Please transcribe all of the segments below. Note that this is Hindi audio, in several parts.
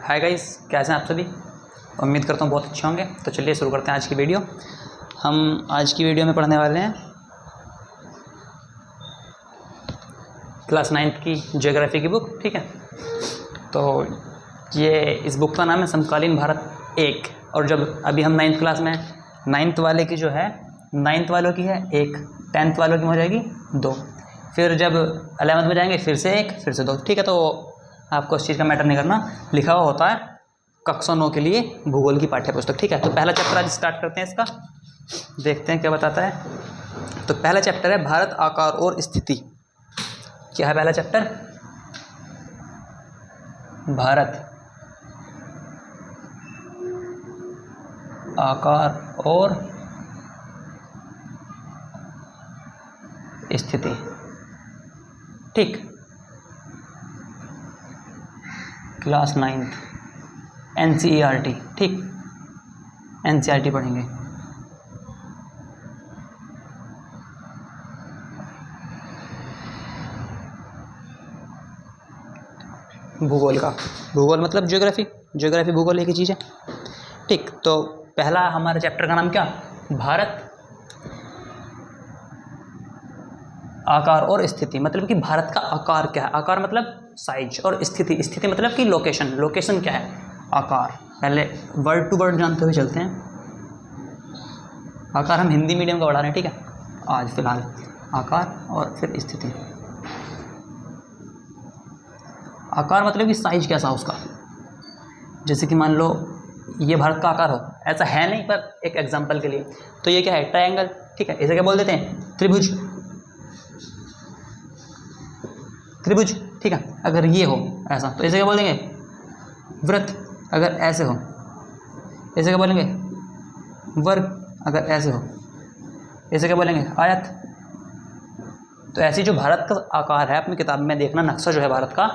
हाय गाइस, कैसे हैं आप सभी। उम्मीद करता हूँ बहुत अच्छे होंगे। तो चलिए शुरू करते हैं आज की वीडियो। हम आज की वीडियो में पढ़ने वाले हैं क्लास 9th की ज्योग्राफी की बुक। ठीक है, तो ये इस बुक का नाम है समकालीन भारत 1। और जब अभी हम 9th क्लास में, 9th वाले की जो है 9th वालों की है 1, 10th वालों की हो जाएगी 2, फिर जब 11th में जाएंगे फिर से 1, फिर से 2। ठीक है, तो आपको इस चीज़ का मैटर नहीं करना, लिखा हुआ होता है कक्षा 9 के लिए भूगोल की पाठ्य पुस्तक। ठीक है, तो पहला चैप्टर आज स्टार्ट करते हैं इसका, देखते हैं क्या बताता है। तो पहला चैप्टर है भारत, आकार और स्थिति। क्या है पहला चैप्टर? भारत, आकार और स्थिति। ठीक, क्लास 9th NCERT। ठीक, NCERT पढ़ेंगे। भूगोल का, भूगोल मतलब ज्योग्राफी, ज्योग्राफी भूगोल एक ही चीज़ है। ठीक, तो पहला हमारे चैप्टर का नाम क्या? भारत, आकार और स्थिति। मतलब कि भारत का आकार क्या है? आकार मतलब साइज, और स्थिति, स्थिति मतलब कि लोकेशन, लोकेशन क्या है? आकार। पहले वर्ड टू वर्ड जानते हुए चलते हैं। आकार हम हिंदी मीडियम का पढ़ा रहे हैं, ठीक है, आज फिलहाल आकार और फिर स्थिति। आकार मतलब कि साइज कैसा उसका। जैसे कि मान लो ये भारत का आकार हो, ऐसा है नहीं पर एक एग्जांपल के लिए, तो ये क्या है? ट्रायंगल। ठीक है, इसे क्या बोल देते हैं? त्रिभुज, त्रिभुज। ठीक है, अगर ये हो ऐसा तो इसे क्या बोल देंगे? वृत्त। अगर ऐसे हो इसे क्या बोलेंगे? वर्ग। अगर ऐसे हो इसे क्या बोलेंगे? आयत। तो ऐसी जो भारत का आकार है, अपनी किताब में देखना, नक्शा जो है भारत का,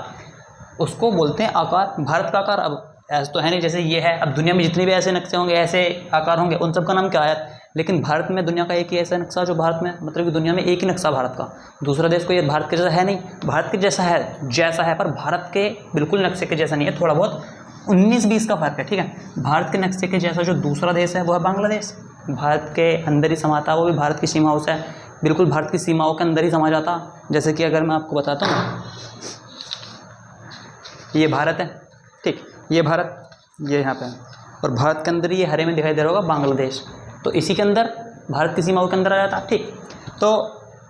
उसको बोलते हैं आकार। भारत का आकार अब ऐसा तो है नहीं जैसे ये है, अब दुनिया में जितने भी ऐसे नक्शे होंगे, ऐसे आकार होंगे, उन सब का नाम क्या आयत। लेकिन भारत में दुनिया का एक ही ऐसा नक्शा जो भारत में, मतलब कि दुनिया में एक ही नक्शा भारत का, दूसरा देश कोई भारत के जैसा है नहीं। भारत के जैसा है पर भारत के बिल्कुल नक्शे के जैसा नहीं है, थोड़ा बहुत 19-20 का फर्क है। ठीक है, भारत के नक्शे के जैसा जो दूसरा देश है वो है बांग्लादेश। भारत के अंदर ही समाता, वो भी भारत की सीमाओं से, बिल्कुल भारत की सीमाओं के अंदर ही समा जाता। जैसे कि अगर मैं आपको बताता हूँ, ये भारत है, ठीक, ये भारत, ये यहाँ पे है, और भारत के अंदर ये हरे में दिखाई दे रहा होगा बांग्लादेश, तो इसी के अंदर भारत की सीमाओं के अंदर आ जाता। ठीक, तो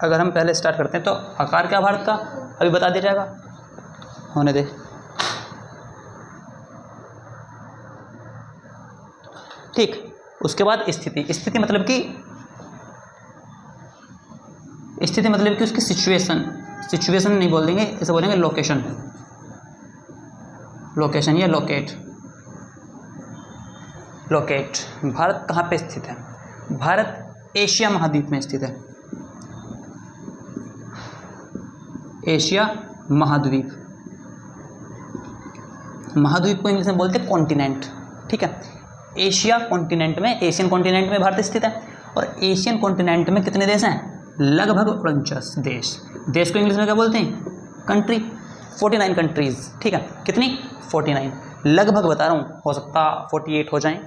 अगर हम पहले स्टार्ट करते हैं, तो आकार क्या भारत का अभी बता दिया जाएगा, होने दे। ठीक, उसके बाद स्थिति। स्थिति मतलब कि उसकी सिचुएशन, सिचुएशन नहीं बोल देंगे, इसे बोलेंगे लोकेशन, लोकेशन या लोकेट। लोकेट, भारत कहाँ पे स्थित है? भारत एशिया महाद्वीप में स्थित है। एशिया महाद्वीप, महाद्वीप को इंग्लिश में बोलते हैं कॉन्टिनेंट। ठीक है, एशिया कॉन्टिनेंट में, एशियन कॉन्टिनेंट में भारत स्थित है। और एशियन कॉन्टिनेंट में कितने देश हैं? लगभग 49 देश। देश को इंग्लिश में क्या बोलते हैं? कंट्री। 49 कंट्रीज। ठीक है, कितनी? 49। लगभग बता रहा हूँ, हो सकता 48 हो जाएं,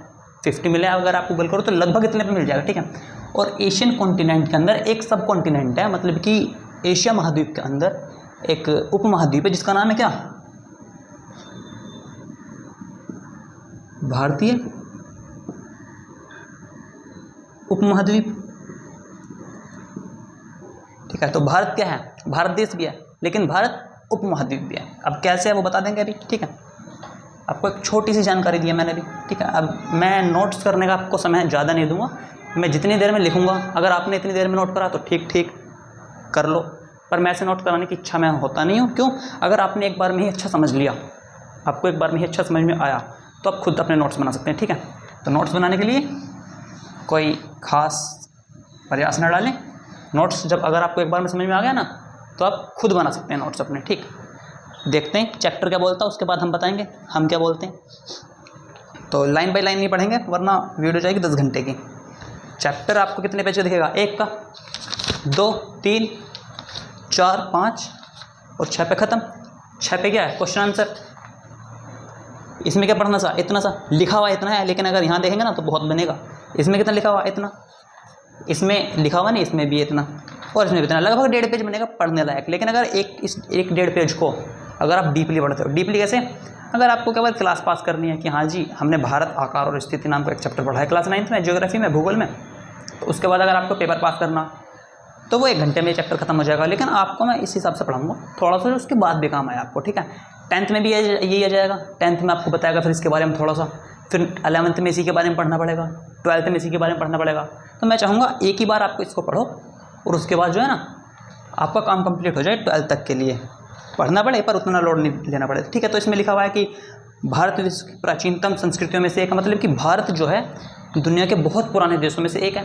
50 मिले, अगर आप गूगल करो तो लगभग इतने पे मिल जाएगा। ठीक है, और एशियन कॉन्टिनेंट के अंदर एक सब कॉन्टिनेंट है, मतलब कि एशिया महाद्वीप के अंदर एक उप महाद्वीप है जिसका नाम है क्या? भारतीय उपमहाद्वीप। ठीक है, तो भारत क्या है? भारत देश भी है, लेकिन भारत उपमहाद्वीप भी है। अब कैसे है वो बता देंगे अभी। ठीक है, आपको एक छोटी सी जानकारी दी है मैंने अभी। ठीक है, अब मैं नोट्स करने का आपको समय ज़्यादा नहीं दूंगा, मैं जितनी देर में लिखूंगा, अगर आपने इतनी देर में नोट करा तो ठीक ठीक कर लो, पर मैं ऐसे नोट कराने की इच्छा में होता नहीं हूँ। क्यों? अगर आपने एक बार में ही अच्छा समझ लिया, आपको एक बार में ही अच्छा समझ में आया, तो आप खुद अपने नोट्स बना सकते हैं। ठीक है, तो नोट्स बनाने के लिए कोई ख़ास प्रयास न डालें। नोट्स जब अगर आपको एक बार में समझ में आ गया ना, तो आप खुद बना सकते हैं नोट्स अपने। ठीक, देखते हैं चैप्टर क्या बोलता है, उसके बाद हम बताएंगे हम क्या बोलते हैं। तो लाइन बाय लाइन नहीं पढ़ेंगे वरना वीडियो जाएगी 10 घंटे की। चैप्टर आपको कितने पेज दिखेगा? 1 का, 2, 3, 4, 5 और 6 पे ख़त्म। 6 पे क्या है? Question answer. इसमें क्या पढ़ना सा, इतना सा लिखा हुआ इतना है, लेकिन अगर यहाँ देखेंगे ना तो बहुत बनेगा। इसमें कितना लिखा हुआ, इतना, इसमें लिखा हुआ नहीं, इसमें भी इतना, और इसमें भी इतना, लगभग 1.5 पेज बनेगा पढ़ने लायक। लेकिन अगर इस 1.5 पेज को अगर आप डीपली पढ़ते हो, डीपली कैसे, अगर आपको केवल क्लास पास करनी है कि हाँ जी हमने भारत, आकार और स्थिति नाम का एक चैप्टर पढ़ा है क्लास 9th में, ज्योग्राफी में, भूगोल में, तो उसके बाद अगर आपको पेपर पास करना तो वो 1 घंटे में चैप्टर खत्म हो जाएगा। लेकिन आपको मैं इस हिसाब से पढ़ाऊंगा थोड़ा सा, उसके बाद भी काम आए आपको, ठीक है। 10th में भी यही आ जाएगा, 10th में आपको बताएगा फिर इसके बारे में थोड़ा सा, फिर 11th में इसी के बारे में पढ़ना पड़ेगा, 12th में इसी के बारे में पढ़ना पड़ेगा। तो मैं चाहूँगा एक ही बार आपको इसको पढ़ो और उसके बाद जो है ना आपका काम कंप्लीट हो जाए 12th तक के लिए। पढ़ना पड़े पर उतना लोड नहीं लेना पड़े, ठीक है। तो इसमें लिखा हुआ है कि भारत विश्व की प्राचीनतम संस्कृतियों में से एक, मतलब कि भारत जो है दुनिया के बहुत पुराने देशों में से एक है।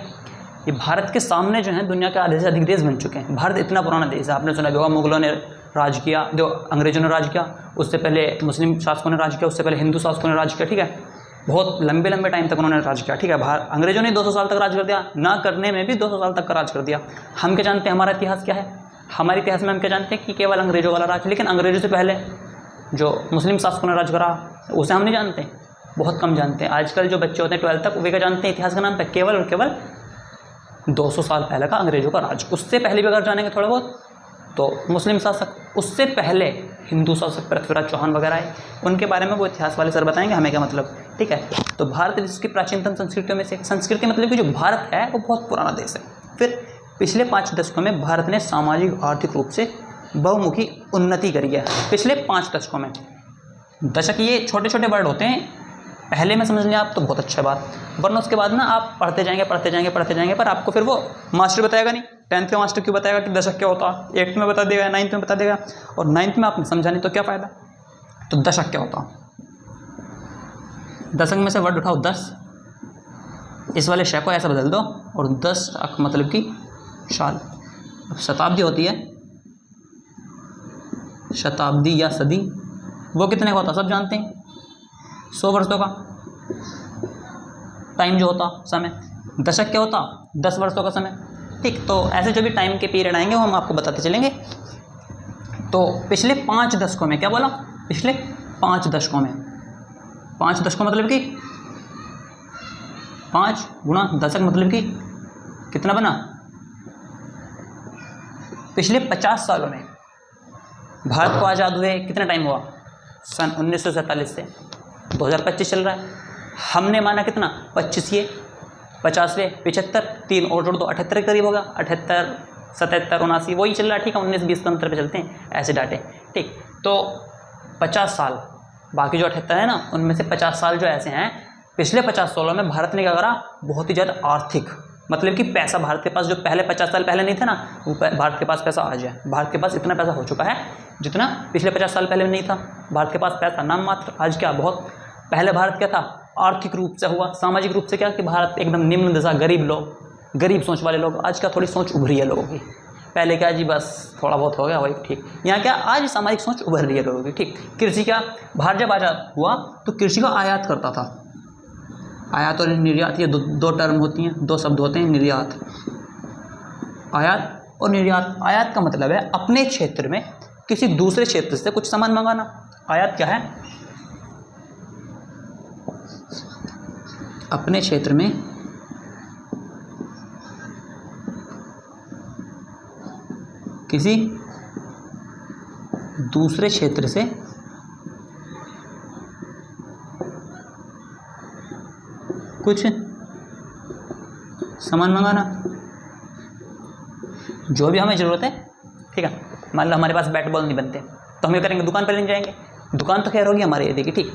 ये भारत के सामने जो है दुनिया के आधे से अधिक देश बन चुके हैं। भारत इतना पुराना देश है, आपने सुना भी होगा मुगलों ने राज किया, जो अंग्रेजों ने राज किया, उससे पहले मुस्लिम शासकों ने राज किया, उससे पहले हिंदू शासकों ने राज किया, ठीक है। बहुत लंबे लंबे टाइम तक उन्होंने राज किया, ठीक है। अंग्रेजों ने 200 साल तक राज कर दिया, ना करने में भी 200 साल तक का राज कर दिया। हम क्या जानते हैं, हमारा इतिहास क्या है, हमारे इतिहास में हम क्या जानते हैं कि केवल अंग्रेजों वाला राज। लेकिन अंग्रेजों से पहले जो मुस्लिम शासकों ने राज करा उसे हम नहीं जानते, बहुत कम जानते हैं। आजकल जो बच्चे होते हैं 12th तक वे क्या जानते हैं इतिहास का नाम पे, केवल और केवल 200 साल पहले का अंग्रेजों का राज। उससे पहले भी अगर जानेंगे थोड़ा बहुत तो मुस्लिम शासक, उससे पहले हिंदू शासक पृथ्वीराज चौहान वगैरह आए, उनके बारे में वो इतिहास वाले सर बताएंगे हमें क्या मतलब, ठीक है। तो भारत विश्व की प्राचीनतम संस्कृतियों में से, संस्कृति मतलब कि जो भारत है वो बहुत पुराना देश है। फिर पिछले 5 दशकों में भारत ने सामाजिक आर्थिक रूप से बहुमुखी उन्नति करी है। पिछले 5 दशकों में, दशक ये छोटे छोटे वर्ड होते हैं, पहले में समझ लें आप तो बहुत अच्छा बात, वरना उसके बाद ना आप पढ़ते जाएंगे पर आपको फिर वो मास्टर बताएगा नहीं। 10th का मास्टर क्यों बताएगा कि दशक क्या होता है, 8th में बता देगा, 9th में बता देगा, और 9th में आपने समझा नहीं तो क्या फ़ायदा। तो दशक क्या होता, दशक में से वर्ड उठाओ 10, इस वाले शय को ऐसा बदल दो और 10 मतलब कि साल। अब शताब्दी होती है, शताब्दी या सदी, वो कितने का होता सब जानते हैं, 100 वर्षों का टाइम जो होता समय। दशक क्या होता, 10 वर्षों का समय, ठीक। तो ऐसे जो भी टाइम के पीरियड आएंगे वो हम आपको बताते चलेंगे। तो पिछले 5 दशकों में, क्या बोला, पिछले 5 दशकों में, 5 दशकों मतलब कि 5 गुणा दशक मतलब कि कितना बना, पिछले 50 सालों में भारत को आज़ाद हुए कितना टाइम हुआ, सन 1947 से 2025 चल रहा है। हमने माना कितना, 25, ये 50 से 75, 3 और जोड़ दो 78 के करीब होगा, 78, 77, 79 वही चल रहा है, ठीक है। 19, 20 के अंतर पे चलते हैं ऐसे डाटे, ठीक। तो 50 साल, बाकी जो 78 है ना उनमें से 50 साल जो ऐसे हैं, पिछले 50 सालों में भारत ने क्या करा, बहुत ही ज़्यादा आर्थिक, मतलब कि पैसा भारत के पास जो पहले 50 साल पहले नहीं था ना, वो भारत के पास पैसा आज है। भारत के पास इतना पैसा हो चुका है जितना पिछले 50 साल पहले नहीं था। भारत के पास पैसा नाम मात्र, आज क्या बहुत, पहले भारत क्या था, आर्थिक रूप से हुआ, सामाजिक रूप से क्या कि भारत एकदम निम्न दशा, गरीब लोग, गरीब सोच वाले लोग। आज क्या थोड़ी सोच उभरी है लोगों की, पहले क्या जी बस थोड़ा बहुत हो गया वही, ठीक। यहाँ क्या आज सामाजिक सोच उभर रही है लोगों की, ठीक। कृषि क्या, भारत जब आज़ाद हुआ तो कृषि को आयात करता था, आयात और निर्यात, ये दो टर्म होती हैं, 2 शब्द होते हैं, निर्यात, आयात और निर्यात। आयात का मतलब है अपने क्षेत्र में किसी दूसरे क्षेत्र से कुछ सामान मंगाना। आयात क्या है, अपने क्षेत्र में किसी दूसरे क्षेत्र से कुछ सामान मंगाना, जो भी हमें ज़रूरत है, ठीक है। मान लो हमारे पास बैट बॉल नहीं बनते तो हम क्या करेंगे, दुकान पर लेने जाएंगे, दुकान तो खैर होगी हमारे ये देखिए, ठीक।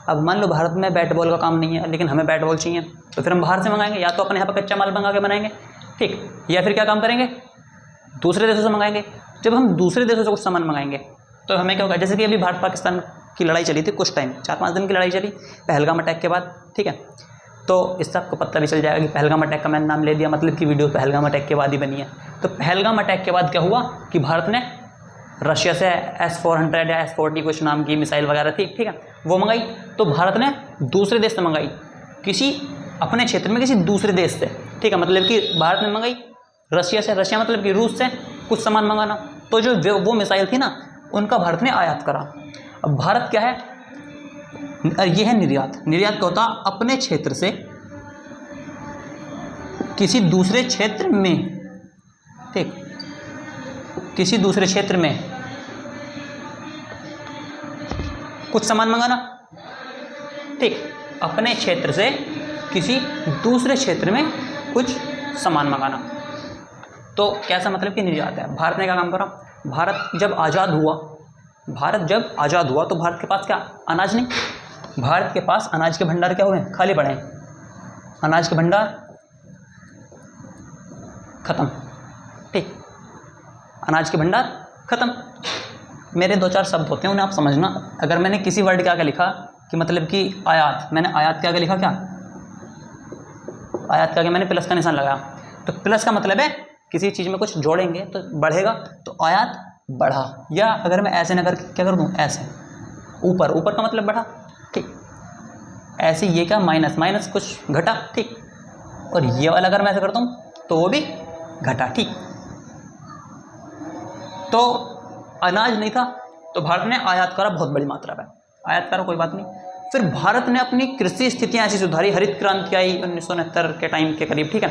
अब मान लो भारत में बैट बॉल का काम नहीं है लेकिन हमें बैट बॉल चाहिए, तो फिर हम बाहर से मंगाएंगे, या तो अपने यहाँ पर कच्चा माल मंगा के बनाएंगे, ठीक, या फिर क्या काम करेंगे, दूसरे देशों से मंगाएंगे। जब हम दूसरे देशों से कुछ सामान मंगाएंगे तो हमें क्या होगा, जैसे कि अभी भारत पाकिस्तान की लड़ाई चली थी कुछ टाइम, 4-5 दिन की लड़ाई चली पहलगाम अटैक के बाद, ठीक है। तो इससे आपको पता भी चल जाएगा कि पहलगाम अटैक का मैंने नाम ले दिया, मतलब कि वीडियो पहलगाम अटैक के बाद ही बनी है। तो पहलगाम अटैक के बाद क्या हुआ कि भारत ने रशिया से S-400 या S-40 कुछ नाम की मिसाइल वगैरह थी, ठीक है, वो मंगाई। तो भारत ने दूसरे देश से मंगाई, किसी अपने क्षेत्र में किसी दूसरे देश से, ठीक है, मतलब कि भारत ने मंगाई रशिया से, रशिया मतलब कि रूस से कुछ सामान मंगाना, तो जो वो मिसाइल थी ना उनका भारत ने आयात करा। अब भारत क्या है, और ये है निर्यात। निर्यात क्या होता है? अपने क्षेत्र से किसी दूसरे क्षेत्र में, ठीक, किसी दूसरे क्षेत्र में कुछ सामान मंगाना, ठीक, अपने क्षेत्र से किसी दूसरे क्षेत्र में कुछ सामान मंगाना। तो कैसा मतलब कि निर्यात है। भारत ने क्या काम करा? भारत जब आज़ाद हुआ, तो भारत के पास क्या? अनाज नहीं। भारत के पास अनाज के भंडार क्या हुए? खाली पड़े हैं। अनाज के भंडार खत्म, ठीक, अनाज के भंडार खत्म। मेरे 2-4 शब्द होते हैं, उन्हें आप समझना। अगर मैंने किसी वर्ड के आगे लिखा कि मतलब कि आयात, मैंने आयात के आगे लिखा क्या? आयात के आगे मैंने प्लस का निशान लगाया, तो प्लस का मतलब है किसी चीज़ में कुछ जोड़ेंगे तो बढ़ेगा, तो आयात बढ़ा। या अगर मैं ऐसे ना करके क्या कर दूँ? ऐसे ऊपर, ऊपर का मतलब बढ़ा, ठीक। ऐसे ये क्या? माइनस, माइनस कुछ घटा, ठीक। और ये वाला अगर मैं ऐसे करता हूँ तो वो भी घटा, ठीक। तो अनाज नहीं था तो भारत ने आयात करा बहुत बड़ी मात्रा में, आयात करा, कोई बात नहीं। फिर भारत ने अपनी कृषि स्थितियाँ ऐसी सुधारी, हरित क्रांति आई 1969 के टाइम के करीब, ठीक है।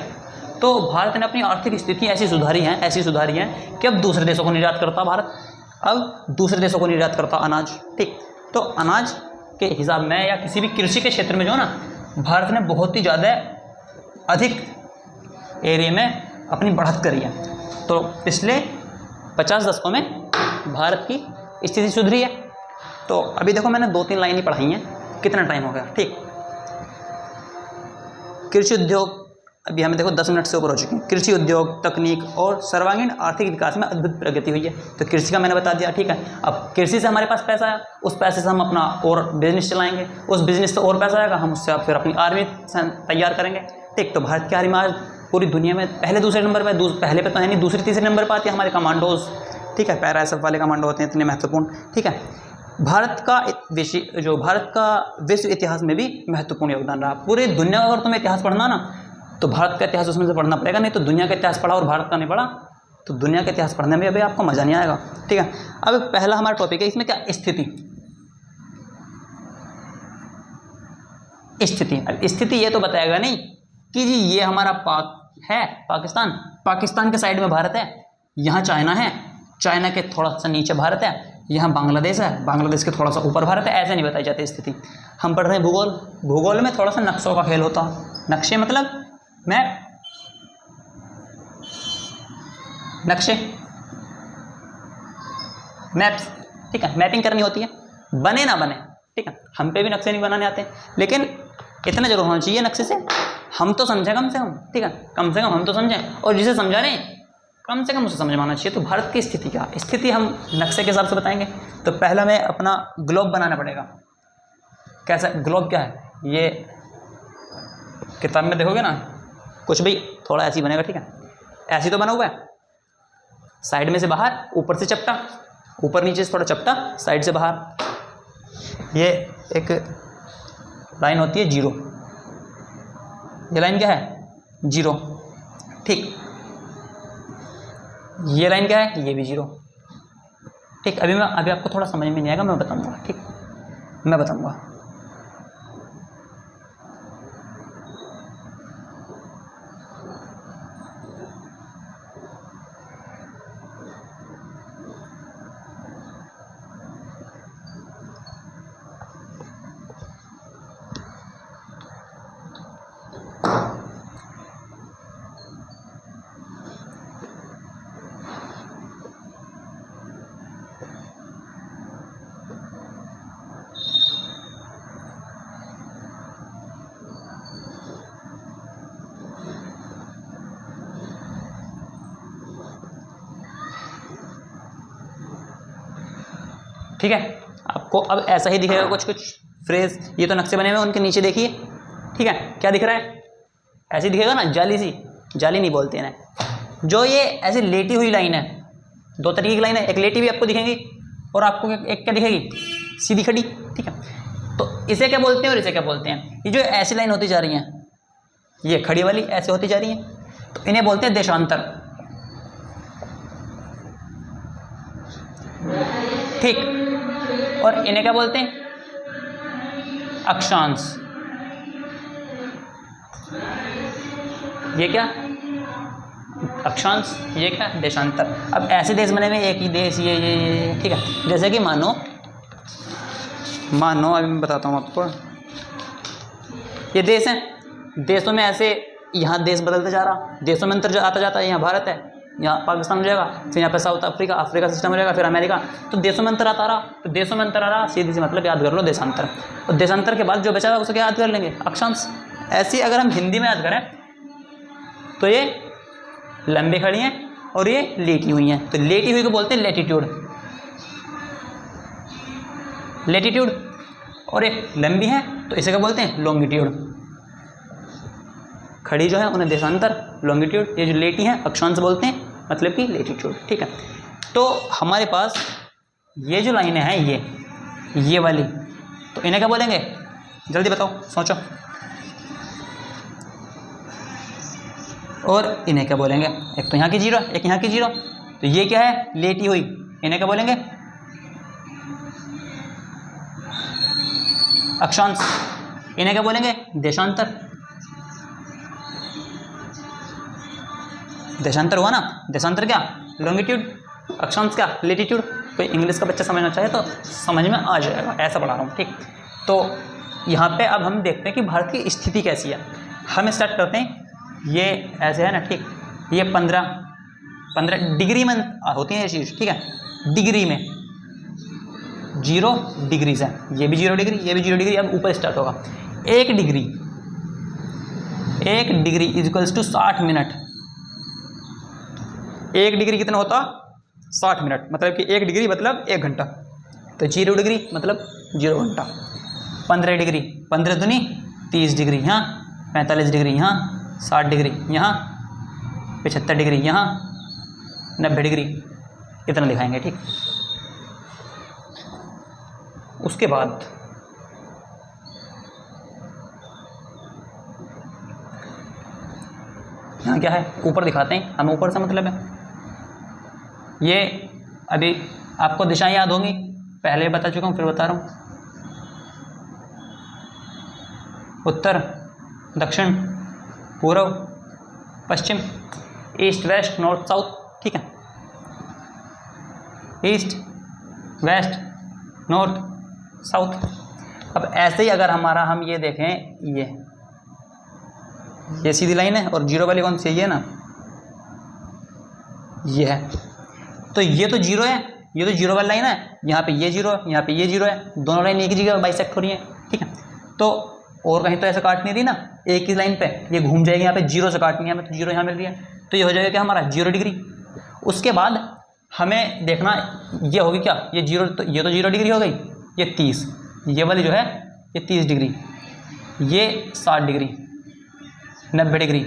तो भारत ने अपनी आर्थिक स्थिति ऐसी सुधारी हैं कि अब दूसरे देशों को निर्यात करता भारत, अब दूसरे देशों को निर्यात करता अनाज, ठीक। तो अनाज के हिसाब में या किसी भी कृषि के क्षेत्र में जो ना, भारत ने बहुत ही ज़्यादा अधिक एरिया में अपनी बढ़त करी है। तो पिछले 50 दशकों में भारत की स्थिति सुधरी है। तो अभी देखो मैंने 2-3 लाइन ही पढ़ाई हैं, कितना टाइम हो गया, ठीक। कृषि उद्योग, अभी हमें देखो 10 मिनट से ऊपर हो चुके हैं। कृषि उद्योग, तकनीक और सर्वांगीण आर्थिक विकास में अद्भुत प्रगति हुई है। तो कृषि का मैंने बता दिया, ठीक है। अब कृषि से हमारे पास पैसा आया, उस पैसे से हम अपना और बिजनेस चलाएंगे, उस बिजनेस से और पैसा आएगा, हम उससे फिर अपनी आर्मी तैयार करेंगे, ठीक। तो भारत की आर्मी आज पूरी दुनिया में पहले दूसरे नंबर पर, पहले पे तो है नहीं, दूसरे तीसरे नंबर पर आती है हमारे कमांडोज, ठीक है। पैरा सब वाले कमांडो होते हैं इतने महत्वपूर्ण, ठीक है। भारत का विश्व इतिहास में भी महत्वपूर्ण योगदान रहा। पूरे दुनिया का अगर तुम्हें इतिहास पढ़ना ना, तो भारत का इतिहास उसमें से पढ़ना पड़ेगा, नहीं तो दुनिया का इतिहास पढ़ा और भारत का नहीं पढ़ा तो दुनिया का इतिहास पढ़ने में अभी आपको मज़ा नहीं आएगा, ठीक है। अब पहला हमारा टॉपिक है इसमें क्या? स्थिति। अब स्थिति ये तो बताएगा नहीं कि जी ये हमारा पाकिस्तान के साइड में भारत है, यहाँ चाइना है, चाइना के थोड़ा सा नीचे भारत है, यहाँ बांग्लादेश है, बांग्लादेश के थोड़ा सा ऊपर भारत है, ऐसे नहीं बताई जाती स्थिति। हम पढ़ रहे हैं भूगोल, भूगोल में थोड़ा सा नक्शों का खेल होता। नक्शे मतलब मैप, नक्शे, मैप्स, ठीक है। मैपिंग करनी होती है, बने ना बने, ठीक है। हम पे भी नक्शे नहीं बनाने आते, लेकिन इतना जरूर होना चाहिए नक्शे से हम तो समझें कम से कम, ठीक है। कम से कम हम तो समझें, और जिसे समझा रहे हैं कम से कम उसे समझ में आना चाहिए। तो भारत की स्थिति क्या? स्थिति हम नक्शे के हिसाब से बताएंगे। तो पहला हमें अपना ग्लोब बनाना पड़ेगा। कैसा ग्लोब क्या है? ये किताब में देखोगे ना, कुछ भी थोड़ा ऐसी बनेगा, ठीक है। ऐसी तो बना हुआ है, साइड में से बाहर, ऊपर से चपटा, ऊपर नीचे से थोड़ा चपटा, साइड से बाहर। ये एक लाइन होती है जीरो, ये लाइन क्या है? जीरो, ठीक। ये लाइन क्या है? ये भी जीरो, ठीक। अभी आपको थोड़ा समझ में नहीं आएगा, मैं बताऊंगा, ठीक, मैं बताऊंगा। ठीक है, आपको अब ऐसा ही दिखेगा कुछ कुछ फ्रेज। ये तो नक्शे बने हुए हैं, उनके नीचे देखिए, ठीक है, क्या दिख रहा है? ऐसे दिखेगा ना, जाली सी, जाली नहीं बोलते हैं ना, जो ये ऐसे लेटी हुई लाइन है। 2 तरीके की लाइन है, एक लेटी हुई आपको दिखेगी और आपको एक क्या दिखेगी? सीधी खड़ी, ठीक है। तो इसे क्या बोलते हैं और इसे क्या बोलते हैं? ये जो ऐसी लाइन होती जा रही है, ये खड़ी वाली ऐसे होती जा रही है, तो इन्हें बोलते हैं देशांतर, ठीक। और इन्हें क्या बोलते हैं? अक्षांश, ये क्या अक्षांश, ये क्या देशांतर। अब ऐसे देश बने हुए एक ही देश, ये ठीक है। जैसे कि मानो अभी मैं बताता हूँ आपको, ये देश है, देशों में ऐसे यहाँ देश बदलते जा रहा, देशों में अंतर आता जाता है। यहाँ भारत है, यहाँ पाकिस्तान हो जाएगा, फिर यहाँ पे साउथ अफ्रीका सिस्टम हो जाएगा, फिर अमेरिका। तो देशों में अंतर आता रहा, तो देशों में अंतर आ रहा, सीधी सी मतलब याद कर लो देशांतर। और देशांतर के बाद जो बचा है उसे क्या याद कर लेंगे, अक्षांश। ऐसे ही अगर हम हिंदी में याद करें तो ये लंबी खड़ी हैं और ये लेटी हुई हैं, तो लेटी हुई को बोलते हैं लेटीट्यूड, और एक लंबी है तो इसे क्या बोलते हैं, लॉन्गिट्यूड। खड़ी जो है उन्हें देशांतर, लॉन्गिट्यूड। ये जो लेटी हैं अक्षांश बोलते हैं, मतलब कि लेटीट्यूड, ठीक है। तो हमारे पास ये जो लाइनें हैं ये वाली, तो इन्हें क्या बोलेंगे, जल्दी बताओ, सोचो। और इन्हें क्या बोलेंगे, एक तो यहाँ की जीरो, एक यहाँ की जीरो, तो ये क्या है, लेटी हुई, इन्हें क्या बोलेंगे, अक्षांश। इन्हें क्या बोलेंगे, देशांतर। देशांतर हुआ ना, देशांतर क्या, लॉन्गिट्यूड, अक्षांश क्या, लेटीट्यूड। कोई इंग्लिश का बच्चा समझना चाहे तो समझ में आ जाएगा, ऐसा पढ़ा रहा हूँ, ठीक। तो यहाँ पे अब हम देखते हैं कि भारत की स्थिति कैसी है। हम स्टार्ट करते हैं, ये ऐसे है ना, ठीक। ये 15 डिग्री में होती है ये चीज़, ठीक है। डिग्री में 0 डिग्री से, ये भी 0 डिग्री, ये भी 0 डिग्री। अब ऊपर स्टार्ट होगा, 1 degree equals to 60 minute. 1 degree कितना होता, 60 मिनट, मतलब कि 1 डिग्री मतलब 1 घंटा। तो 0 डिग्री मतलब 0 घंटा। 15 डिग्री, 15 दूनी 30 डिग्री यहाँ, 45 डिग्री यहाँ, 60 डिग्री यहाँ, 75 डिग्री यहाँ, 90 डिग्री, इतना दिखाएंगे, ठीक। उसके बाद यहाँ क्या है, ऊपर दिखाते हैं, हमें ऊपर से मतलब है। ये अभी आपको दिशाएं याद होंगी, पहले बता चुका हूँ, फिर बता रहा हूँ। उत्तर, दक्षिण, पूर्व, पश्चिम, ईस्ट, वेस्ट, नॉर्थ, साउथ, ठीक है। East, west, north, south. अब ऐसे ही अगर हम ये देखें, ये सीधी लाइन है, और जीरो वाली कौन सी है, ये ना, ये है। तो ये तो जीरो है, ये तो जीरो वाली लाइन है, यहाँ पे ये जीरो, यहाँ पे ये जीरो है, दोनों लाइन एक ही जगह बाइसेक्ट हो रही है, ठीक है। तो और कहीं तो ऐसे काट नहीं रही ना, एक ही लाइन पे ये घूम जाएगी, यहाँ पे जीरो से काटनी है हमें, तो जीरो यहाँ मिल रही है, तो ये हो जाएगा क्या हमारा, 0 डिग्री। उसके बाद हमें देखना ये होगी क्या, ये जीरो, तो ये तो 0 डिग्री हो गई, ये 30, ये वाली जो है ये 30 डिग्री, ये 60 डिग्री, 90 डिग्री,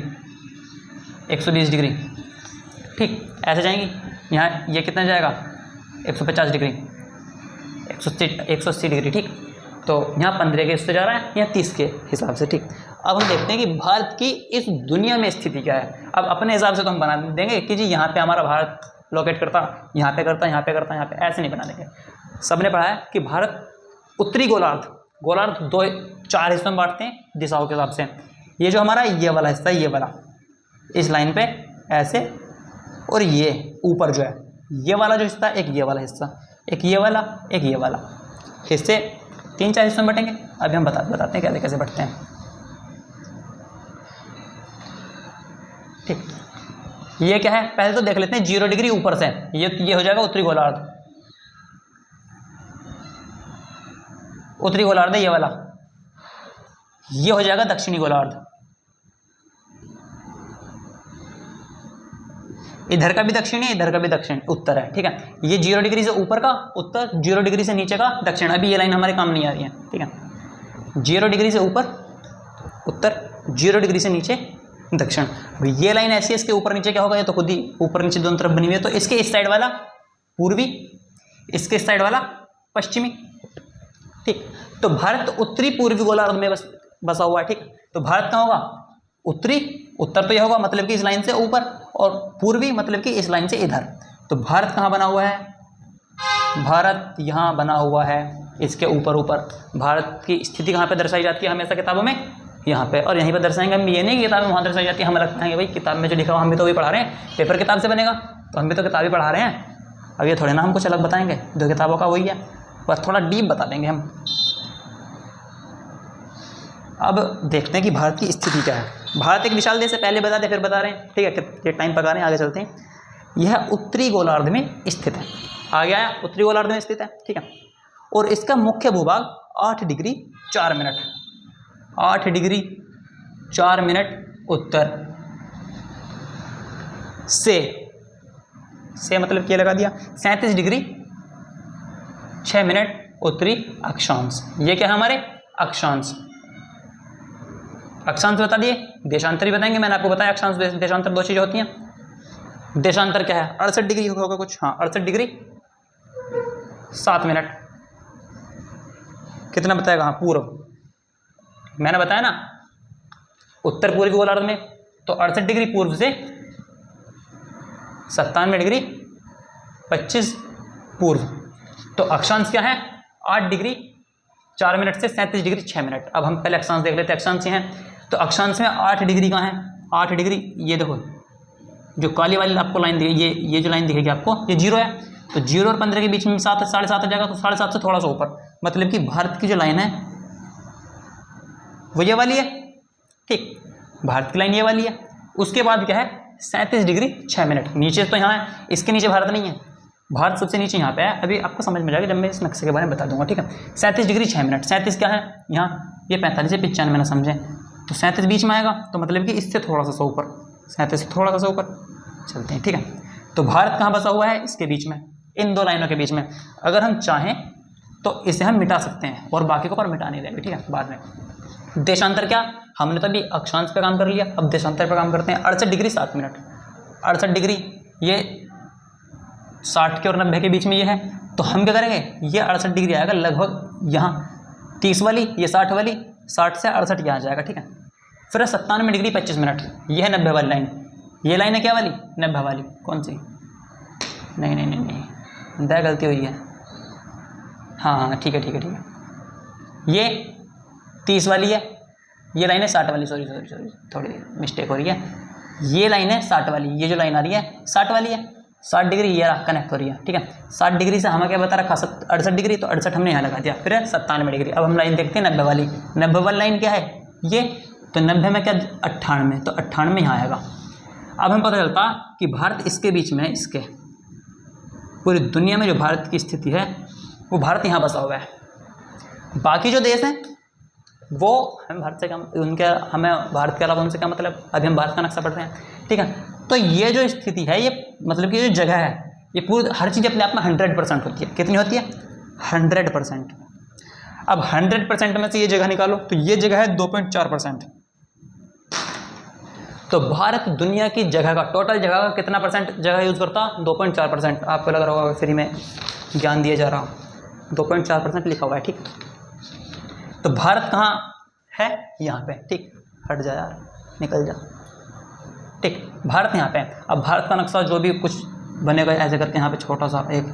120 डिग्री, ठीक। ऐसे जाएंगी, यहाँ ये कितना जाएगा, 150 डिग्री, 180 डिग्री, ठीक। तो यहाँ 15 के इससे जा रहा है, यहाँ 30 के हिसाब से, ठीक। अब हम देखते हैं कि भारत की इस दुनिया में स्थिति क्या है। अब अपने हिसाब से तो हम बना देंगे कि जी यहाँ पे हमारा भारत लोकेट करता, यहाँ पे करता, यहाँ पे करता, यहाँ पे, ऐसे नहीं बना देंगे। सबने पढ़ा है कि भारत उत्तरी गोलार्ध 4 हिस्सों में बांटते हैं दिशाओं के हिसाब से। ये जो हमारा ये वाला हिस्सा, ये वाला इस लाइन पे ऐसे, और ये ऊपर जो है ये वाला जो हिस्सा, एक ये वाला हिस्सा, एक ये वाला, एक ये वाला हिस्से 3-4 हिस्सों में बटेंगे। अभी हम बताते हैं कैसे कैसे बटते हैं, ठीक। ये क्या है, पहले तो देख लेते हैं 0 डिग्री ऊपर से, ये हो जाएगा उत्तरी गोलार्ध, उत्तरी गोलार्ध है ये वाला, ये हो जाएगा दक्षिणी गोलार्ध, इधर का भी दक्षिणी है, इधर का भी दक्षिण उत्तर है, ठीक है। ये 0 डिग्री से ऊपर का उत्तर, 0 डिग्री से नीचे का दक्षिण। अभी ये लाइन हमारे काम नहीं आ रही है, ठीक है। 0 डिग्री से ऊपर उत्तर, 0 डिग्री से नीचे दक्षिण। अभी ये लाइन ऐसी है, इसके ऊपर नीचे क्या होगा, ये तो खुद ही ऊपर नीचे दोनों तरफ बनी हुई है, तो इसके इस साइड वाला पूर्वी, इसके इस साइड वाला पश्चिमी, ठीक। तो भारत उत्तरी पूर्वी गोलार्ध में बसा हुआ है, ठीक। तो भारत कहाँ होगा, उत्तरी, उत्तर तो यह होगा मतलब कि इस लाइन से ऊपर, और पूर्वी मतलब कि इस लाइन से इधर। तो भारत कहाँ बना हुआ है, भारत यहाँ बना हुआ है इसके ऊपर ऊपर भारत की स्थिति कहाँ पे दर्शाई जाती है हमेशा किताबों में, यहाँ पे, और यहीं पर दर्शाएंगे हम। ये नहीं कि किताबें वहाँ दर्शाई जाती है हम लगता है भाई किताब में जो लिखा हुआ हम भी तो वही पढ़ा रहे हैं, पेपर किताब से बनेगा तो हम भी तो किताब ही पढ़ा रहे हैं। अब ये थोड़े ना हम कुछ अलग बताएंगे, जो किताबों का वही है, बस थोड़ा डीप बता देंगे हम। अब देखते हैं कि भारत की स्थिति क्या है। भारत एक विशाल देश है, पहले बता दें फिर बता रहे हैं, ठीक है, ये टाइम पका रहे हैं, आगे चलते हैं। यह उत्तरी गोलार्ध में स्थित है, आगे आया, उत्तरी गोलार्ध में स्थित है, ठीक है। और इसका मुख्य भूभाग 8 डिग्री 4 मिनट, 8 डिग्री 4 मिनट उत्तर से मतलब क्या लगा दिया, 37 डिग्री 6 मिनट उत्तरी अक्षांश। ये क्या है हमारे अक्षांश, अक्षांश बता दिए, देशांतर भी बताएंगे। मैंने आपको बताया अक्षांश देशांतर दो चीज़ें होती हैं। देशांतर क्या है, 68 डिग्री होगा कुछ, हाँ 68 डिग्री 7 मिनट, कितना बताएगा, हाँ पूर्व। मैंने बताया ना उत्तर पूर्वी गोलार्ध में तो 68 डिग्री पूर्व से 97 डिग्री 25 पूर्व, तो अक्षांश क्या है 8 डिग्री 4 मिनट से 37 डिग्री 6 मिनट। अब हम पहले अक्षांश देख लेते हैं, अक्षांश हैं तो अक्षांश में 8 डिग्री कहाँ है, 8 डिग्री, ये देखो जो काली वाली आपको लाइन दिखी, ये जो लाइन दिखेगी आपको, ये 0 है, तो 0 और 15 के बीच में 7 साढ़े 7 आ जाएगा, तो 7.5 से थोड़ा सा ऊपर, मतलब कि भारत की जो लाइन है वो ये वाली है, ठीक, भारत की लाइन ये वाली है। उसके बाद क्या है 37 डिग्री 6 मिनट, नीचे तो यहाँ है, इसके नीचे भारत नहीं है, भारत सबसे नीचे यहाँ पे है। अभी आपको समझ में जाएगा जब मैं इस नक्शे के बारे में बता दूंगा, ठीक है। 37 डिग्री 6 मिनट, 37 क्या है यहाँ, ये 45 से 95 ना समझें, तो 37 बीच में आएगा, तो मतलब कि इससे थोड़ा सा ऊपर, 37 से थोड़ा सा ऊपर चलते हैं, ठीक है। तो भारत कहाँ बसा हुआ है, इसके बीच में, इन दो लाइनों के बीच में। अगर हम चाहें तो इसे हम मिटा सकते हैं और बाकी को पर मिटा नहीं देंगे, ठीक है, बाद में। देशांतर क्या, हमने तो अभी अक्षांश पे काम कर लिया, अब देशांतर पे काम करते हैं। 68 डिग्री 7 मिनट, 68 डिग्री ये 60 के और 90 के बीच में ये है, तो हम क्या करेंगे, ये 68 डिग्री आएगा लगभग यहाँ 30 वाली, ये 60 वाली, 60 से 68 यहाँ जाएगा, ठीक है। फिर 97 डिग्री 25 मिनट, ये है 90 वाली लाइन, ये लाइन है क्या वाली 90 वाली, कौन सी, नहीं नहीं नहीं नहीं दया गलती हुई है, हाँ ठीक है ठीक है ठीक है, ये 30 वाली है, ये लाइन है 60 वाली, सॉरी थोड़ी मिस्टेक हो रही है, ये लाइन है 60 वाली, ये जो लाइन आ रही है 60 वाली है, 60 डिग्री ये कनेक्ट हो रही है, ठीक है। 60 डिग्री से हमें क्या बता रखा 68 डिग्री, तो 68 हमने यहाँ लगा दिया, फिर 97 डिग्री। अब हम लाइन देखते हैं 90 वाली, 90 वाली लाइन क्या है ये, तो 90 में क्या 98, तो 98 यहाँ आएगा। अब हमें पता चलता कि भारत इसके बीच में, इसके पूरी दुनिया में जो भारत की स्थिति है वो भारत यहाँ बसा हुआ है। बाकी जो देश हैं वो हमें भारत से क्या, उनके हमें भारत के अलावा उनसे क्या मतलब, अभी हम भारत का नक्शा पढ़ रहे हैं, ठीक है। तो ये जो स्थिति है, ये मतलब कि जो जगह है, ये पूरी हर चीज़ अपने आप में 100% होती है। कितनी होती है 100%। अब 100% में से ये जगह निकालो, तो ये जगह है 2.4%। तो भारत दुनिया की जगह का, टोटल जगह का कितना परसेंट जगह यूज़ करता, 2.4%। आपको लग रहा होगा फ्री में ज्ञान दिया जा रहा, 2.4% लिखा हुआ है, ठीक। तो भारत कहाँ है, यहाँ पे, ठीक, हट जा यार, निकल जा, ठीक, भारत यहाँ पे है। अब भारत का नक्शा जो भी कुछ बनेगा ऐसे करके यहाँ पे छोटा सा एक,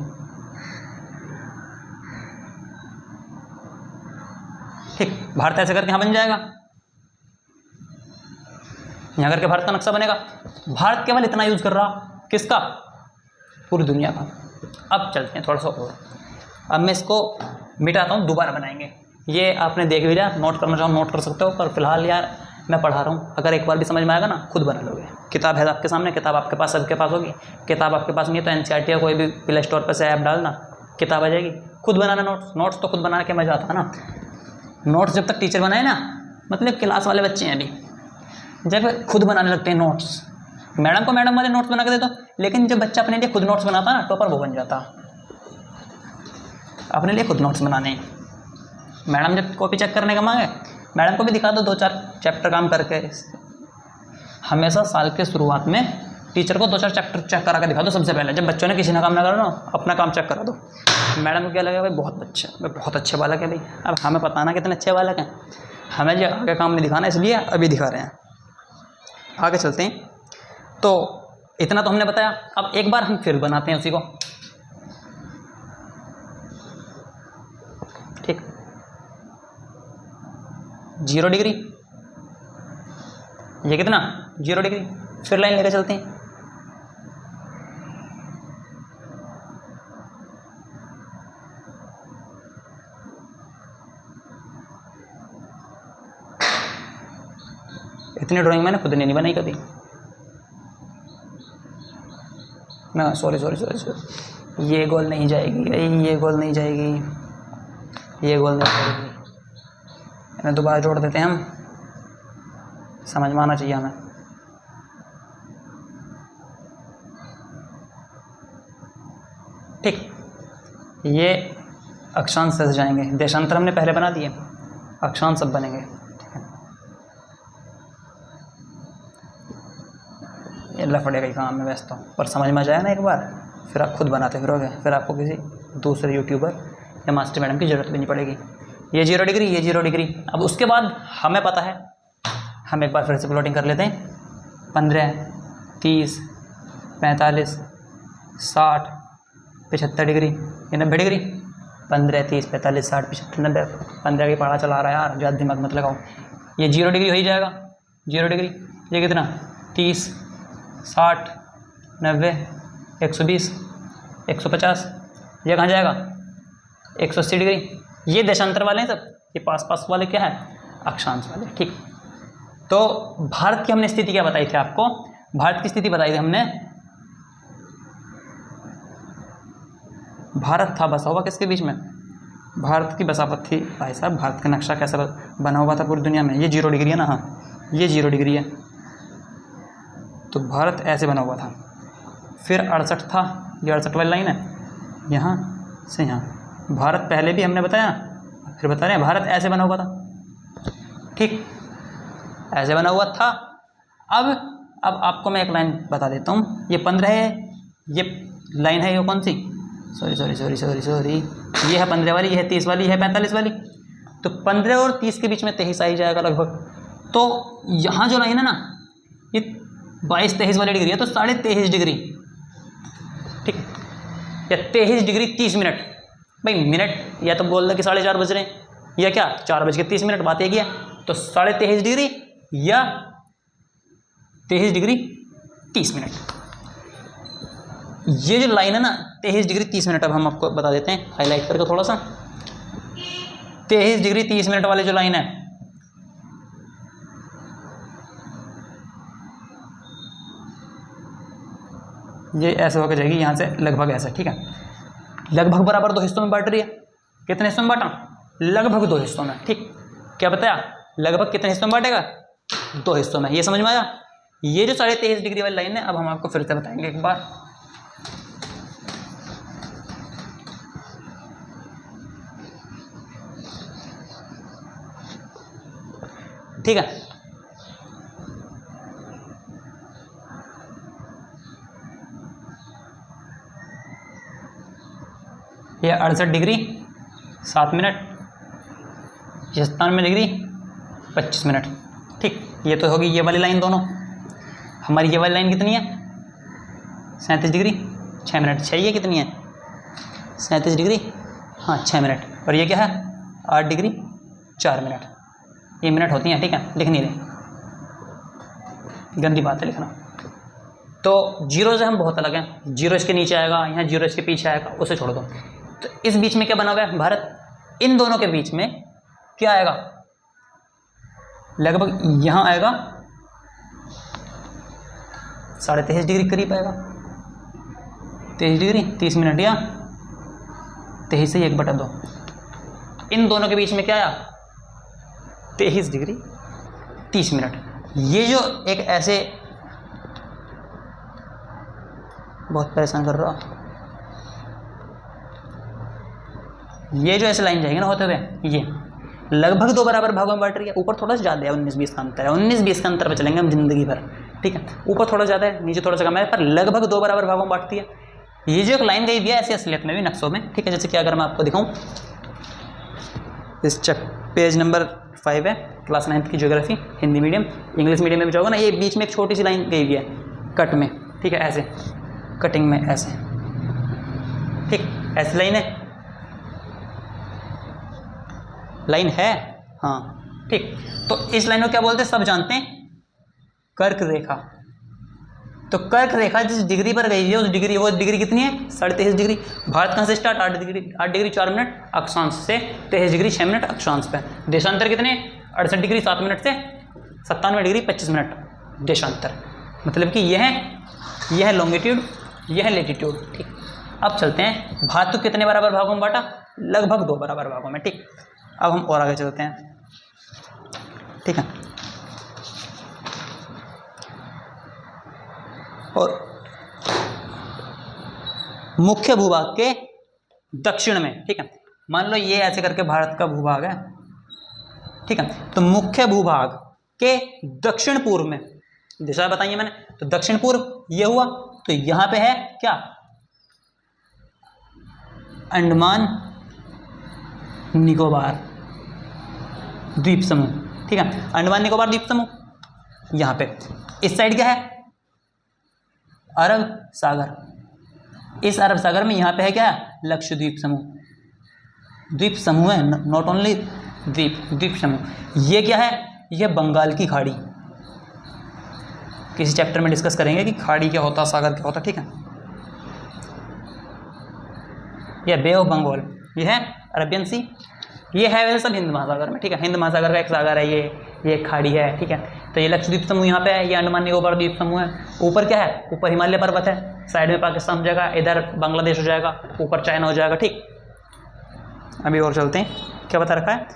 ठीक, भारत ऐसे करके यहाँ बन जाएगा, यहाँ करके भारत का नक्शा बनेगा। भारत केवल इतना यूज़ कर रहा, किसका, पूरी दुनिया का। अब चलते हैं थोड़ा सा और, अब मैं इसको मिटाता हूँ, दोबारा बनाएंगे। ये आपने देख भी लिया, नोट करना चाहो नोट कर सकते हो, पर फिलहाल यार मैं पढ़ा रहा हूँ, अगर एक बार भी समझ में आएगा ना खुद बना लोगे। किताब है आपके सामने, किताब आपके पास, सबके पास होगी। किताब आपके पास नहीं है तो NCERT या कोई भी प्ले स्टोर पर से ऐप डालना, किताब आ जाएगी, खुद बनाना नोट्स तो खुद बना के मजा आता है ना। नोट्स जब तक टीचर बनाए ना, मतलब क्लास वाले बच्चे हैं अभी, जब खुद बनाने लगते हैं नोट्स, मैडम को मैडम वाले नोट्स बना के दे दो, लेकिन जब बच्चा अपने लिए खुद नोट्स बनाता ना, टॉपर वो बन जाता। अपने लिए खुद नोट्स बनाने, मैडम जब कॉपी चेक करने का मांगे, मैडम को भी दिखा दो 2-4 चैप्टर काम करके। हमेशा साल के शुरुआत में टीचर को 2-4 चैप्टर चेक करा के दिखा दो सबसे पहले, जब बच्चों ने किसी ने काम ना करो ना, अपना काम चेक करा दो। मैडम को क्या लगेगा, भाई बहुत अच्छे बालक है भाई। अब हमें पता ना कितने अच्छे बालक हैं, हमें जो आगे काम नहीं दिखाना, इसलिए अभी दिखा रहे हैं। आगे चलते हैं, तो इतना तो हमने बताया। अब एक बार हम फिर बनाते हैं उसी को, 0 डिग्री, ये कितना 0 डिग्री। फिर लाइन लेकर चलते हैं, इतनी ड्राइंग मैंने खुद ने नहीं बनाई कभी ना, सॉरी, ये गोल नहीं जाएगी, ये गोल नहीं जाएगी, ये गोल नहीं जाएगी, इन्हें दोबारा जोड़ देते हैं हम, समझ में आना चाहिए हमें। ठीक, ये अक्षांश से जाएंगे, देशांतर हमने पहले बना दिए, अक्षांश सब बनेंगे। ये लफड़े का ही काम है वैसे तो, पर समझ में आ जाए ना एक बार, फिर आप खुद बनाते फिरोगे, फिर आपको किसी दूसरे यूट्यूबर या मास्टर मैडम की ज़रूरत भी नहीं पड़ेगी। ये 0 डिग्री, ये 0 डिग्री। अब उसके बाद हमें पता है, हम एक बार फिर से प्लॉटिंग कर लेते हैं। 15, 30, 45, 60, 75 डिग्री, ये 90 डिग्री। 15, 30, 45, 60, 75, 90, 15 की पढ़ा चला रहा है यार, ज़्यादा दिमाग मत लगाओ। ये 0 डिग्री हो ही जाएगा, 0 डिग्री। ये कितना 30, 60, 90, 120, 150, ये कहाँ जाएगा 180 डिग्री। ये देशांतर वाले हैं सब, ये पास पास वाले क्या है अक्षांश वाले। ठीक, तो भारत की हमने स्थिति क्या बताई थी आपको, भारत की स्थिति बताई थी हमने, भारत था बसा हुआ किसके बीच में, भारत की बसावट थी भाई साहब। भारत का नक्शा कैसा बना हुआ था पूरी दुनिया में, ये 0 डिग्री है ना, हाँ ये 0 डिग्री है, तो भारत ऐसे बना हुआ था। फिर 68 था, ये 68 वाली लाइन है, यहाँ से यहाँ भारत पहले भी हमने बताया, फिर बता रहे हैं भारत ऐसे बना हुआ था। ठीक, ऐसे बना हुआ था। अब आपको मैं एक लाइन बता देता हूँ, ये 15 है, ये लाइन है, ये कौन सी, सॉरी, ये है 15 वाली, ये है 30 वाली, ये है 45 वाली। तो 15 और 30 के बीच में 23 आ ही जाएगा लगभग। तो यहाँ जो लाइन है ना, ये 22-23 वाली डिग्री है, तो 23.5 डिग्री। ठीक, या 23 डिग्री 30 मिनट। भाई मिनट या तो बोल दो कि 4:30 बज रहे हैं, या क्या 4:30, बात एक ही है। तो 23.5 डिग्री या 23 डिग्री 30 मिनट, ये जो लाइन है ना 23 डिग्री 30 मिनट, अब हम आपको बता देते हैं हाईलाइट करके थोड़ा सा। 23 डिग्री 30 मिनट वाली जो लाइन है, ये ऐसे होकर जाएगी यहाँ से लगभग ऐसा। ठीक है, लगभग बराबर 2 हिस्सों में बांट रही है। कितने हिस्सों में बांटा, लगभग 2 हिस्सों में। ठीक, क्या बताया, लगभग कितने हिस्सों में बांटेगा, 2 हिस्सों में। ये समझ में आया। ये जो 23.5 डिग्री वाली लाइन है, अब हम आपको फिर से बताएंगे एक बार। ठीक है, ये 68 डिग्री 7 मिनट, ये 97 डिग्री 25 मिनट। ठीक, ये तो होगी ये वाली लाइन दोनों। हमारी ये वाली लाइन कितनी है 37 डिग्री 6 मिनट। 6 ये कितनी है 37 डिग्री, हाँ 6 मिनट। और ये क्या है 8 डिग्री 4 मिनट। ये मिनट होती हैं। ठीक है, लिख नहीं रहे, गंदी बात है लिखना। तो 0 से हम बहुत अलग हैं। 0 इसके नीचे आएगा, यहाँ 0 इसके पीछे आएगा, उसे छोड़ दो। तो इस बीच में क्या बना हुआ है भारत, इन दोनों के बीच में क्या आएगा, लगभग यहाँ आएगा 23.5 डिग्री करीब आएगा। 23 डिग्री 30 मिनट या 23 से 1/2। इन दोनों के बीच में क्या आया 23 डिग्री 30 मिनट। ये जो एक ऐसे बहुत परेशान कर रहा, ये जो ऐसे लाइन जाएगी ना होते हुए, ये लगभग 2 बराबर भागों में बांट रही है। ऊपर थोड़ा सा ज़्यादा है, 19-20 का अंतर है। 19-20 का अंतर पर चलेंगे हम जिंदगी भर। ठीक है, ऊपर थोड़ा ज़्यादा है, नीचे थोड़ा सा कम है, पर लगभग 2 बराबर भागों में बांटती है। ये जो एक लाइन गई हुई है ऐसी असलियत में भी नक्शों में। ठीक है, जैसे कि अगर मैं आपको दिखाऊँ, इस पेज नंबर 5 है, क्लास 9th की geography, Hindi medium. English medium में भी जाओगे ना, ये बीच में एक छोटी सी लाइन गई हुई है कट में। ठीक है, ऐसे कटिंग में ऐसे। ठीक, ऐसी लाइन है, हाँ ठीक। तो इस लाइन को क्या बोलते हैं, सब जानते हैं, कर्क रेखा। तो कर्क रेखा जिस डिग्री पर गई है उस डिग्री, वो डिग्री कितनी है, 23.5 डिग्री। भारत कहाँ से स्टार्ट, 8 डिग्री 4 मिनट अक्षांश से, 23 डिग्री 6 मिनट अक्षांश पे। देशांतर कितने, 68 डिग्री 7 मिनट से 97 डिग्री 25 मिनट देशांतर। मतलब कि यह है लॉन्गिट्यूड, यह है लेटीट्यूड। ठीक, अब चलते हैं, भारत को कितने बराबर भागों में बांटा, लगभग 2 बराबर भागों में। ठीक, अब हम और आगे चलते हैं। ठीक है, और मुख्य भूभाग के दक्षिण में, ठीक है, मान लो ये ऐसे करके भारत का भूभाग है। ठीक है, तो मुख्य भूभाग के दक्षिण पूर्व में दिशा बताइए मैंने, तो दक्षिण पूर्व ये हुआ, तो यहां पे है क्या, अंडमान निकोबार द्वीप समूह। ठीक है, अंडमान निकोबार द्वीप समूह। यहां पे इस साइड क्या है, अरब सागर। इस अरब सागर में यहाँ पे है क्या, लक्षद्वीप समूह। द्वीप समूह है, नॉट ओनली द्वीप समूह। ये क्या है, ये बंगाल की खाड़ी। किसी चैप्टर में डिस्कस करेंगे कि खाड़ी क्या होता, सागर क्या होता। ठीक है, यह बे ऑफ बंगाल, ये है अरबियन सी। ये है वैसे सब हिंद महासागर में। ठीक है, हिंद महासागर का एक सागर है ये खाड़ी है। ठीक है, तो ये लक्षद्वीप समूह यहाँ पे है, ये अंडमान निकोबार द्वीप समूह है। ऊपर क्या है, ऊपर हिमालय पर्वत है, साइड में पाकिस्तान हो जाएगा, इधर बांग्लादेश हो जाएगा, ऊपर चाइना हो जाएगा। ठीक, अभी और चलते हैं, क्या बता रखा है,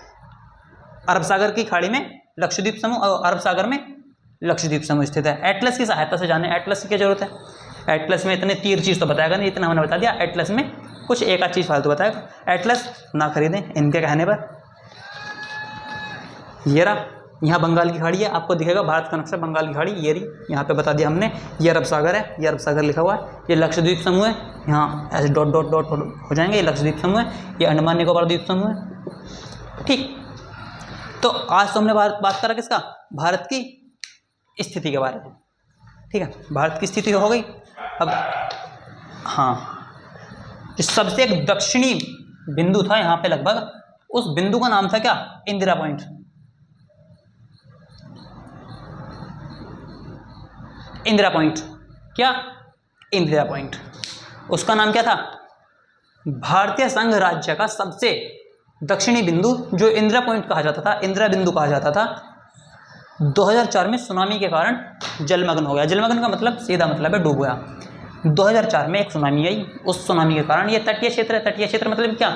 अरब सागर की खाड़ी में लक्षद्वीप समूह और अरब सागर में लक्षद्वीप समूह स्थित है। एटलस की सहायता से जाने, एटलस की क्या जरूरत है, एटलस में इतने तीर चीज़ तो बताएगा नहीं, इतना हमने बता दिया। एटलस में कुछ एक आध चीज़ फालतू बताएगा, एटलस ना खरीदें इनके कहने पर। ये रहा, यहाँ बंगाल की खाड़ी है, आपको दिखेगा भारत का नक्शा, बंगाल की खाड़ी ये रही, यहाँ पे बता दिया हमने। ये अरब सागर है, ये अरब सागर लिखा हुआ है। ये लक्षद्वीप समूह है, यहाँ ऐसे डॉट डॉट डॉट हो जाएंगे, ये लक्षद्वीप समूह है। ये अंडमान निकोबार द्वीप समूह है। ठीक, तो आज तो हमने बात करा किसका, भारत की स्थिति के बारे में। ठीक है, भारत की स्थिति हो गई। अब हाँ, जो सबसे एक दक्षिणी बिंदु था यहाँ पे लगभग, उस बिंदु का नाम था क्या, इंदिरा पॉइंट। इंदिरा पॉइंट, क्या, इंदिरा पॉइंट। उसका नाम क्या था, भारतीय संघ राज्य का सबसे दक्षिणी बिंदु जो इंदिरा पॉइंट कहा जाता था, इंदिरा बिंदु कहा जाता था। 2004 में सुनामी के कारण जलमग्न हो गया। जलमग्न का मतलब सीधा मतलब है डूब गया। 2004 में एक सुनामी आई, उस सुनामी के कारण ये तटीय क्षेत्र है। तटीय क्षेत्र मतलब क्या,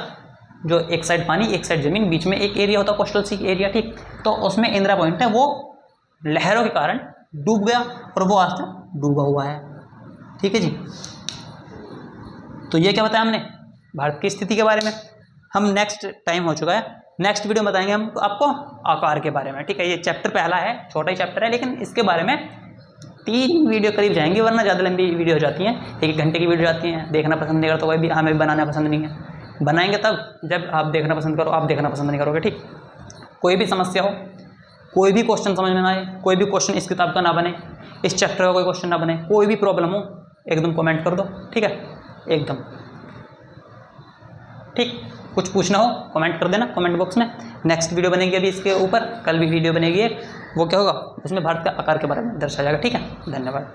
जो एक साइड पानी एक साइड जमीन, बीच में एक एरिया होता है कोस्टल सी एरिया। ठीक, तो उसमें इंदिरा पॉइंट है, वो लहरों के कारण डूब गया और वो आज तक डूबा हुआ है। ठीक है जी, तो ये क्या बताया हमने भारत की स्थिति के बारे में। हम नेक्स्ट टाइम हो चुका है, नेक्स्ट वीडियो में बताएंगे हम आपको आकार के बारे में। ठीक है, ये चैप्टर पहला है, छोटा ही चैप्टर है, लेकिन इसके बारे में 3 वीडियो करीब जाएंगी, वरना ज़्यादा लंबी वीडियो हो जाती हैं, 1 घंटे की वीडियो जाती हैं। देखना पसंद नहीं करता कोई भी, हमें भी बनाना पसंद नहीं है। बनाएंगे तब जब आप देखना पसंद करो, आप देखना पसंद नहीं करोगे। ठीक, कोई भी समस्या हो, कोई भी क्वेश्चन समझ में ना आए, कोई भी क्वेश्चन इस किताब का ना बने, इस चैप्टर का कोई क्वेश्चन ना बने, कोई भी प्रॉब्लम हो, एकदम कमेंट कर दो। ठीक है, एकदम ठीक। कुछ पूछना हो कमेंट कर देना कमेंट बॉक्स में। नेक्स्ट वीडियो बनेगी अभी इसके ऊपर, कल भी वीडियो बनेगी एक, वो क्या होगा, उसमें भारत का आकार के बारे में दर्शाया जाएगा। ठीक है, धन्यवाद।